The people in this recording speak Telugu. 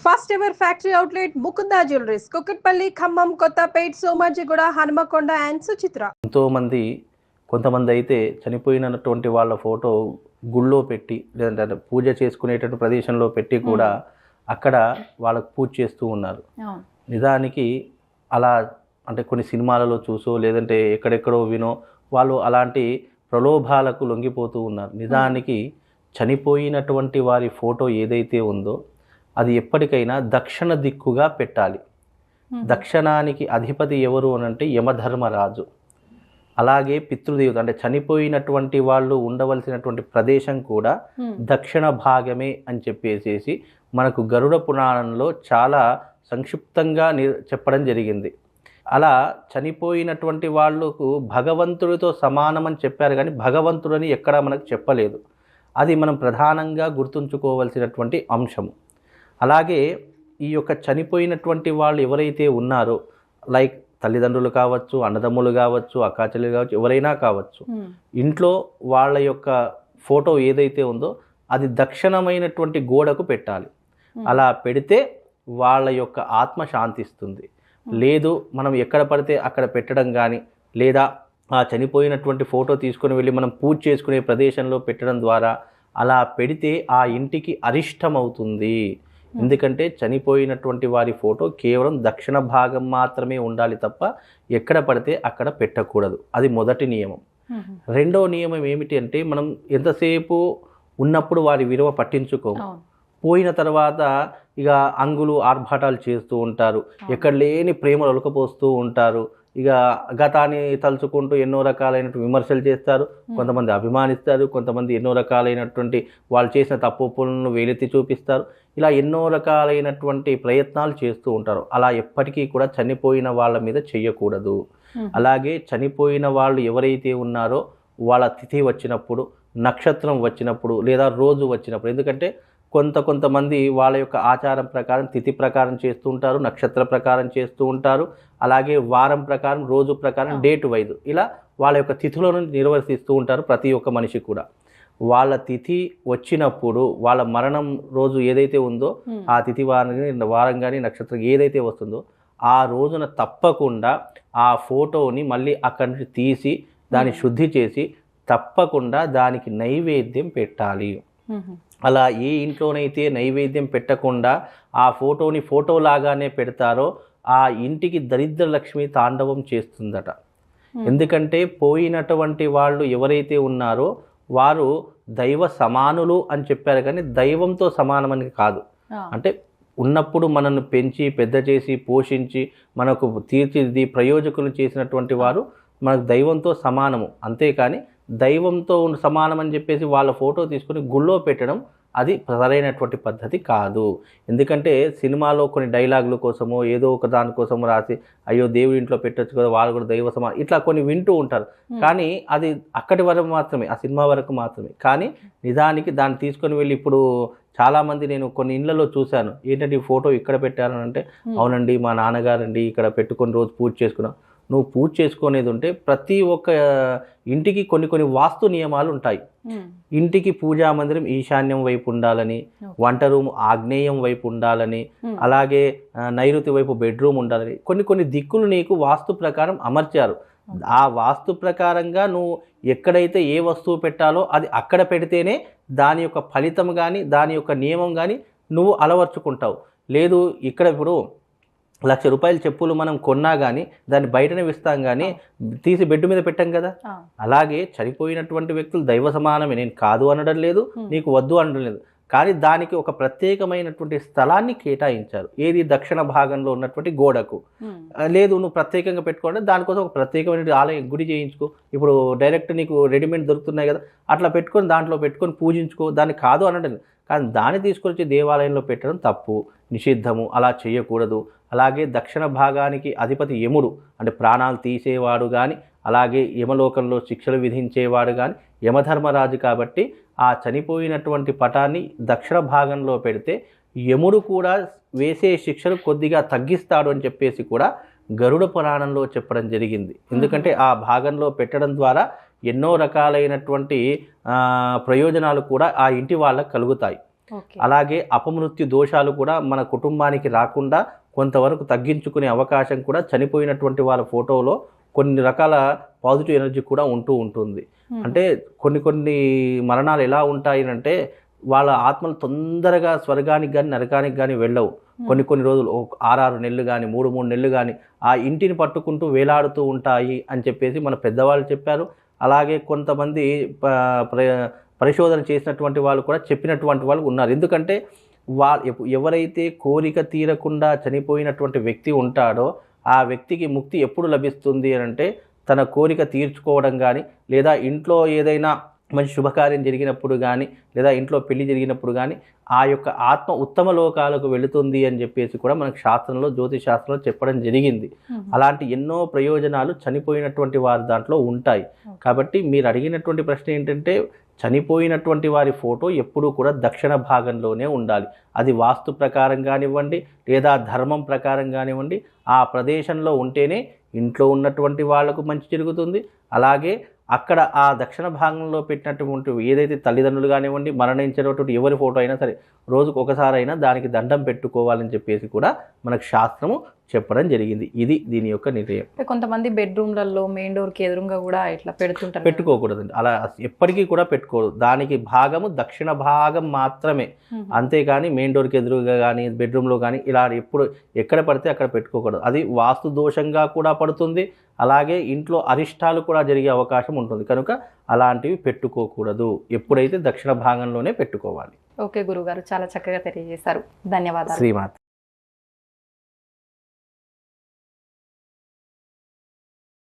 First ever factory outlet Mukunda jewelleries Kukatpally, Khammam, Kothapet, Somajiguda, Hanumakonda and Suchitra. కొంతమంది అయితే చనిపోయినటువంటి వాళ్ళ ఫోటో గుళ్ళో పెట్టి లేదంటే పూజ చేసుకునేటటువంటి ప్రదేశంలో పెట్టి కూడా అక్కడ వాళ్ళకు పూజ చేస్తూ ఉన్నారు. నిజానికి అలా అంటే కొన్ని సినిమాలలో చూసో లేదంటే ఎక్కడెక్కడో వినో వాళ్ళు అలాంటి ప్రలోభాలకు లొంగిపోతూ ఉన్నారు. నిజానికి చనిపోయినటువంటి వారి ఫోటో ఏదైతే ఉందో అది ఎప్పటికైనా దక్షిణ దిక్కుగా పెట్టాలి. దక్షిణానికి అధిపతి ఎవరు అనంటే యమధర్మరాజు. అలాగే పితృదేవత అంటే చనిపోయినటువంటి వాళ్ళు ఉండవలసినటువంటి ప్రదేశం కూడా దక్షిణ భాగమే అని చెప్పేసి మనకు గరుడ పురాణంలో చాలా సంక్షిప్తంగా చెప్పడం జరిగింది. అలా చనిపోయినటువంటి వాళ్ళకు భగవంతుడితో సమానమని చెప్పారు, కానీ భగవంతుడని ఎక్కడా మనకు చెప్పలేదు. అది మనం ప్రధానంగా గుర్తుంచుకోవలసినటువంటి అంశము. అలాగే ఈ యొక్క చనిపోయినటువంటి వాళ్ళు ఎవరైతే ఉన్నారో, లైక్ తల్లిదండ్రులు కావచ్చు, అన్నదమ్ములు కావచ్చు, అక్కాచెల్లెలు కావచ్చు, ఎవరైనా కావచ్చు, ఇంట్లో వాళ్ళ యొక్క ఫోటో ఏదైతే ఉందో అది దక్షిణమైనటువంటి గోడకు పెట్టాలి. అలా పెడితే వాళ్ళ యొక్క ఆత్మ శాంతిస్తుంది. లేదు మనం ఎక్కడ పడితే అక్కడ పెట్టడం కానీ, లేదా ఆ చనిపోయినటువంటి ఫోటో తీసుకొని వెళ్ళి మనం పూజ చేసుకునే ప్రదేశంలో పెట్టడం ద్వారా అలా పెడితే ఆ ఇంటికి అరిష్టం అవుతుంది. ఎందుకంటే చనిపోయినటువంటి వారి ఫోటో కేవలం దక్షిణ భాగం మాత్రమే ఉండాలి తప్ప ఎక్కడ పడితే అక్కడ పెట్టకూడదు. అది మొదటి నియమం. రెండవ నియమం ఏమిటి అంటే, మనం ఎంతసేపు ఉన్నప్పుడు వారి విలువ పట్టించుకోము. పోయిన తర్వాత ఇక అంగులు ఆర్భాటాలు చేస్తూ ఉంటారు, ఎక్కడ లేని ప్రేమలు ఒలకపోస్తూ ఉంటారు, ఇక గతాన్ని తలుచుకుంటూ ఎన్నో రకాలైనటువంటి విమర్శలు చేస్తారు. కొంతమంది అభిమానిస్తారు, కొంతమంది ఎన్నో రకాలైనటువంటి వాళ్ళు చేసిన తప్పులను వేలెత్తి చూపిస్తారు. ఇలా ఎన్నో రకాలైనటువంటి ప్రయత్నాలు చేస్తూ ఉంటారు. అలా ఎప్పటికీ కూడా చనిపోయిన వాళ్ళ మీద చెయ్యకూడదు. అలాగే చనిపోయిన వాళ్ళు ఎవరైతే ఉన్నారో వాళ్ళ తిథి వచ్చినప్పుడు, నక్షత్రం వచ్చినప్పుడు, లేదా రోజు వచ్చినప్పుడు, ఎందుకంటే కొంతమంది వాళ్ళ యొక్క ఆచారం ప్రకారం తిథి ప్రకారం చేస్తూ ఉంటారు, నక్షత్ర ప్రకారం చేస్తూ ఉంటారు, అలాగే వారం ప్రకారం, రోజు ప్రకారం, డేట్ వైజ్ ఇలా వాళ్ళ యొక్క తిథులను నిర్వర్తిస్తూ ఉంటారు. ప్రతి ఒక్క మనిషి కూడా వాళ్ళ తిథి వచ్చినప్పుడు వాళ్ళ మరణం రోజు ఏదైతే ఉందో ఆ తిథి వారం కానీ నక్షత్రం ఏదైతే వస్తుందో ఆ రోజున తప్పకుండా ఆ ఫోటోని మళ్ళీ అక్కడి నుంచి తీసి దాన్ని శుద్ధి చేసి తప్పకుండా దానికి నైవేద్యం పెట్టాలి. అలా ఏ ఇంట్లోనైతే నైవేద్యం పెట్టకుండా ఆ ఫోటోని ఫోటోలాగానే పెడతారో ఆ ఇంటికి దరిద్ర లక్ష్మి తాండవం చేస్తుందట. ఎందుకంటే పోయినటువంటి వాళ్ళు ఎవరైతే ఉన్నారో వారు దైవ సమానులు అని చెప్పారు, కానీ దైవంతో సమానమని కాదు. అంటే ఉన్నప్పుడు మనల్ని పెంచి పెద్ద చేసి పోషించి మనకు తీర్చిది ప్రయోజకులు చేసినటువంటి వారు మనకు దైవంతో సమానము. అంతేకాని దైవంతో సమానం అని చెప్పేసి వాళ్ళ ఫోటో తీసుకొని గుళ్ళో పెట్టడం అది సరైనటువంటి పద్ధతి కాదు. ఎందుకంటే సినిమాలో కొన్ని డైలాగుల కోసమో ఏదో ఒక దానికోసమో రాసి అయ్యో దేవుడి ఇంట్లో పెట్టొచ్చు కదా, వాళ్ళు కూడా దైవ సమానం ఇట్లా కొన్ని వింటూ ఉంటారు. కానీ అది అక్కడి వరకు మాత్రమే, ఆ సినిమా వరకు మాత్రమే. కానీ నిజానికి దాన్ని తీసుకొని వెళ్ళి ఇప్పుడు చాలామంది నేను కొన్ని ఇళ్లలో చూశాను, ఏంటంటే ఈ ఫోటో ఇక్కడ పెట్టారని అంటే, అవునండి మా నాన్నగారండి ఇక్కడ పెట్టుకొని రోజు పూజ చేసుకున్నాం. నువ్వు పూజ చేసుకునేది ఉంటే ప్రతి ఒక్క ఇంటికి కొన్ని వాస్తు నియమాలు ఉంటాయి. ఇంటికి పూజా మందిరం ఈశాన్యం వైపు ఉండాలని, వంట రూమ్ ఆగ్నేయం వైపు ఉండాలని, అలాగే నైరుతి వైపు బెడ్రూమ్ ఉండాలని కొన్ని దిక్కులు నీకు వాస్తు ప్రకారం అమర్చారు. ఆ వాస్తు ప్రకారంగా నువ్వు ఎక్కడైతే ఏ వస్తువు పెట్టాలో అది అక్కడ పెడితేనే దాని యొక్క ఫలితం కానీ దాని యొక్క నియమం కానీ నువ్వు అలవర్చుకుంటావు. లేదు ఇక్కడ ఇప్పుడు ₹1,00,000 చెప్పులు మనం కొన్నా కానీ దాన్ని బయటనే ఇస్తాం, కానీ తీసి బెడ్ మీద పెట్టాం కదా. అలాగే చనిపోయినటువంటి వ్యక్తులు దైవ సమానమే, నేను కాదు అనడం లేదు, నీకు వద్దు అనడం లేదు. కానీ దానికి ఒక ప్రత్యేకమైనటువంటి స్థలాన్ని కేటాయించారు. ఏది దక్షిణ భాగంలో ఉన్నటువంటి గోడకు. లేదు నువ్వు ప్రత్యేకంగా పెట్టుకోండి, దానికోసం ఒక ప్రత్యేకమైన ఆలయం గుడి చేయించుకో. ఇప్పుడు డైరెక్ట్ నీకు రెడీమేడ్ దొరుకుతున్నాయి కదా, అట్లా పెట్టుకొని దాంట్లో పెట్టుకొని పూజించుకో. దాన్ని కాదు అనడం, కానీ దాన్ని తీసుకొచ్చి దేవాలయంలో పెట్టడం తప్పు, నిషిద్ధము. అలా చేయకూడదు. అలాగే దక్షిణ భాగానికి అధిపతి యముడు, అంటే ప్రాణాలు తీసేవాడు కానీ, అలాగే యమలోకంలో శిక్షలు విధించేవాడు కానీ యమధర్మరాజు. కాబట్టి ఆ చనిపోయినటువంటి పటాన్ని దక్షిణ భాగంలో పెడితే యముడు కూడా వేసే శిక్షలు కొద్దిగా తగ్గిస్తాడు అని చెప్పేసి కూడా గరుడ పురాణంలో చెప్పడం జరిగింది. ఎందుకంటే ఆ భాగంలో పెట్టడం ద్వారా ఎన్నో రకాలైనటువంటి ప్రయోజనాలు కూడా ఆ ఇంటి వాళ్ళకు కలుగుతాయి. ఓకే. అలాగే అపమృత్యు దోషాలు కూడా మన కుటుంబానికి రాకుండా కొంతవరకు తగ్గించుకునే అవకాశం కూడా చనిపోయినటువంటి వాళ్ళ ఫోటోలో కొన్ని రకాల పాజిటివ్ ఎనర్జీ కూడా ఉంటూ ఉంటుంది. అంటే కొన్ని మరణాలు ఎలా ఉంటాయి అంటే వాళ్ళ ఆత్మలు తొందరగా స్వర్గానికి కానీ నరకానికి కానీ వెళ్ళవు. కొన్ని రోజులు 6 నెలలు కానీ 3 నెలలు కానీ ఆ ఇంటిని పట్టుకుంటూ వేలాడుతూ ఉంటాయి అని చెప్పేసి మన పెద్దవాళ్ళు చెప్పారు. అలాగే కొంతమంది పరిశోధన చేసినటువంటి వాళ్ళు కూడా చెప్పినటువంటి వాళ్ళు ఉన్నారు. ఎందుకంటే ఎవరైతే కోరిక తీరకుండా చనిపోయినటువంటి వ్యక్తి ఉంటాడో ఆ వ్యక్తికి ముక్తి ఎప్పుడు లభిస్తుంది అని అంటే తన కోరిక తీర్చుకోవడం కానీ, లేదా ఇంట్లో ఏదైనా మంచి శుభకార్యం జరిగినప్పుడు కానీ, లేదా ఇంట్లో పెళ్లి జరిగినప్పుడు కానీ ఆ యొక్క ఆత్మ ఉత్తమ లోకాలకు వెళుతుంది అని చెప్పేసి కూడా మనకు శాస్త్రంలో, జ్యోతిష్ శాస్త్రంలో చెప్పడం జరిగింది. అలాంటి ఎన్నో ప్రయోజనాలు చనిపోయినటువంటి వారి దాంట్లో ఉంటాయి. కాబట్టి మీరు అడిగినటువంటి ప్రశ్న ఏంటంటే చనిపోయినటువంటి వారి ఫోటో ఎప్పుడూ కూడా దక్షిణ భాగంలోనే ఉండాలి. అది వాస్తు ప్రకారం కానివ్వండి, లేదా ధర్మం ప్రకారం కానివ్వండి, ఆ ప్రదేశంలో ఉంటేనే ఇంట్లో ఉన్నటువంటి వాళ్లకు మంచి జరుగుతుంది. అలాగే అక్కడ ఆ దక్షిణ భాగంలో పెట్టినటువంటి ఏదైతే తల్లిదండ్రులు కానివ్వండి, మరణించినటువంటి ఎవరి ఫోటో అయినా సరే రోజుకు ఒకసారైనా దానికి దండం పెట్టుకోవాలని చెప్పేసి కూడా మనకు శాస్త్రము చెప్పడం జరిగింది. ఇది దీని యొక్క నిర్ణయం. కొంతమంది బెడ్రూమ్లలో మెయిన్ డోర్కి ఎదురుగా కూడా ఇట్లా పెడుతుంటారు. పెట్టుకోకూడదండి, అలా ఎప్పటికీ కూడా పెట్టుకోరు. దానికి భాగము దక్షిణ భాగం మాత్రమే, అంతేకాని మెయిన్ డోర్కి ఎదురుగా కానీ బెడ్రూమ్లో కానీ ఇలా ఎక్కడ పడితే అక్కడ పెట్టుకోకూడదు. అది వాస్తు దోషంగా కూడా పడుతుంది. అలాగే ఇంట్లో అరిష్టాలు కూడా జరిగే అవకాశం ఉంటుంది. కనుక అలాంటివి పెట్టుకోకూడదు. ఎప్పుడైతే దక్షిణ భాగంలోనే పెట్టుకోవాలి. ఓకే గురుగారు, చాలా చక్కగా తెలియజేశారు. ధన్యవాదాలు. శ్రీమాత.